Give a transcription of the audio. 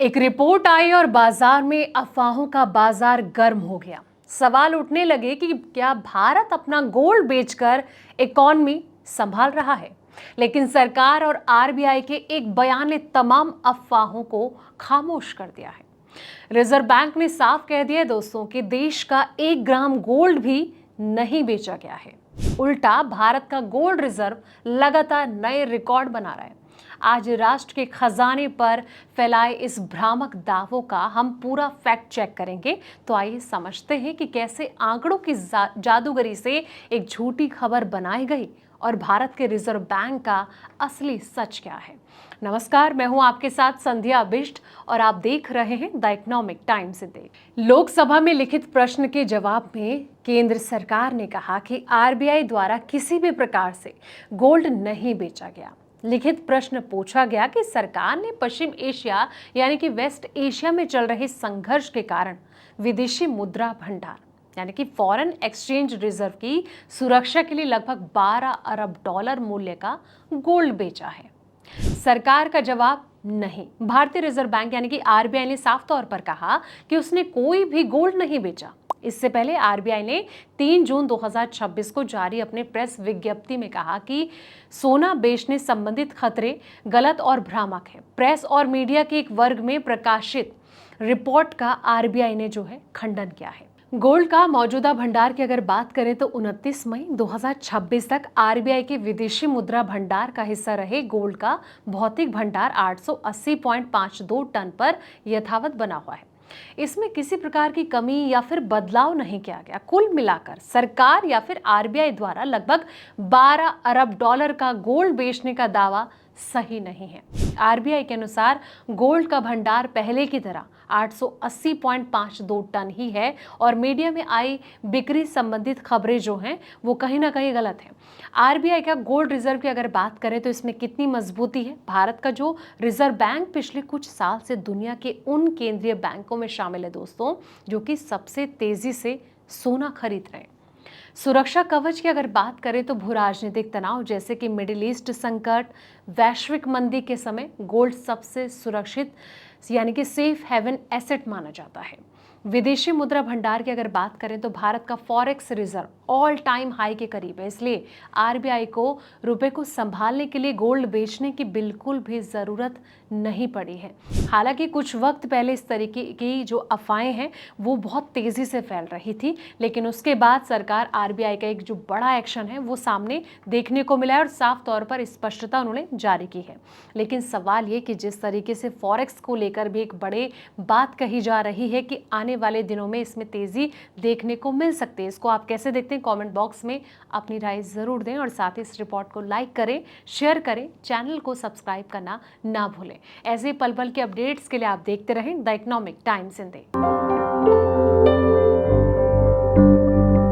एक रिपोर्ट आई और बाजार में अफवाहों का बाजार गर्म हो गया। सवाल उठने लगे कि क्या भारत अपना गोल्ड बेचकर इकॉनमी संभाल रहा है। लेकिन सरकार और आरबीआई के एक बयान ने तमाम अफवाहों को खामोश कर दिया है। रिजर्व बैंक ने साफ कह दिया दोस्तों कि देश का 1 ग्राम गोल्ड भी नहीं बेचा गया है। उल्टा भारत का गोल्ड रिजर्व लगातार नए रिकॉर्ड बना रहा है। आज राष्ट्र के खजाने पर फैलाए इस भ्रामक दावों का हम पूरा फैक्ट चेक करेंगे। तो आइए समझते हैं कि कैसे आंकड़ों की जादूगरी से एक झूठी खबर बनाई गई और भारत के रिजर्व बैंक का असली सच क्या है। नमस्कार, मैं हूं आपके साथ संध्या बिष्ट और आप देख रहे हैं the economic times India. Lok Sabha में लिखित प्रश्न के जवाब में केंद्र सरकार ने कहा कि आरबीआई द्वारा किसी भी प्रकार से गोल्ड नहीं बेचा गया। लिखित प्रश्न पूछा गया कि सरकार ने पश्चिम एशिया यानी कि वेस्ट एशिया में चल रहे संघर्ष के कारण विदेशी मुद्रा भंडार यानी कि फॉरेन एक्सचेंज रिजर्व की सुरक्षा के लिए लगभग 12 अरब डॉलर मूल्य का गोल्ड बेचा है। सरकार का जवाब नहीं। भारतीय रिजर्व बैंक यानी कि आरबीआई ने साफ तौर पर कहा कि उसने कोई भी गोल्ड नहीं बेचा। इससे पहले आरबीआई ने 3 जून 2026 को जारी अपने प्रेस विज्ञप्ति में कहा कि सोना बेचने संबंधित खतरे गलत और भ्रामक है। प्रेस और मीडिया के एक वर्ग में प्रकाशित रिपोर्ट का आरबीआई ने जो है खंडन किया है। गोल्ड का मौजूदा भंडार की अगर बात करें तो 29 मई 2026 तक आरबीआई के विदेशी मुद्रा भंडार का हिस्सा रहे गोल्ड का भौतिक भंडार 880.52 टन पर यथावत बना हुआ है। इसमें किसी प्रकार की कमी या फिर बदलाव नहीं किया गया। कुल मिलाकर सरकार या फिर आरबीआई द्वारा लगभग 12 अरब डॉलर का गोल्ड बेचने का दावा सही नहीं है। आरबीआई के अनुसार गोल्ड का भंडार पहले की तरह 880.52 टन ही है और मीडिया में आई बिक्री संबंधित खबरें जो हैं वो कहीं ना कहीं गलत है। आरबीआई का गोल्ड रिजर्व की अगर बात करें तो इसमें कितनी मजबूती है। भारत का जो रिजर्व बैंक पिछले कुछ साल से दुनिया के उन केंद्रीय बैंकों में शामिल है दोस्तों, जो कि सबसे तेजी से सोना खरीद रहे हैं। सुरक्षा कवच की अगर बात करें तो भू राजनीतिक तनाव जैसे कि मिडिल ईस्ट संकट, वैश्विक मंदी के समय गोल्ड सबसे सुरक्षित यानी कि सेफ हेवन एसेट माना जाता है। विदेशी मुद्रा भंडार की अगर बात करें तो भारत का forex reserve all time high के करीब है। इसलिए आरबीआई को रुपए को संभालने के लिए गोल्ड बेचने की बिल्कुल भी जरूरत नहीं पड़ी है। हालांकि कुछ वक्त पहले इस तरीके की जो अफवाहें हैं वो बहुत तेजी से फैल रही थी, लेकिन उसके बाद सरकार आरबीआई का एक जो बड़ा एक्शन है वो सामने देखने को मिला है और साफ तौर पर स्पष्टता उन्होंने जारी की है। लेकिन सवाल ये कि जिस तरीके से फॉरेक्स को लेकर भी एक बड़े बात कही जा रही है कि आने वाले दिनों में इसमें तेजी देखने को मिल सकती है, इसको आप कैसे देखते हैं? कमेंट बॉक्स में अपनी राय जरूर दें और साथ ही इस रिपोर्ट को लाइक करें, शेयर करें, चैनल को सब्सक्राइब करना ना भूलें। ऐसे पल पल के अपडेट्स के लिए आप देखते रहें द इकोनॉमिक टाइम्स इंडिया।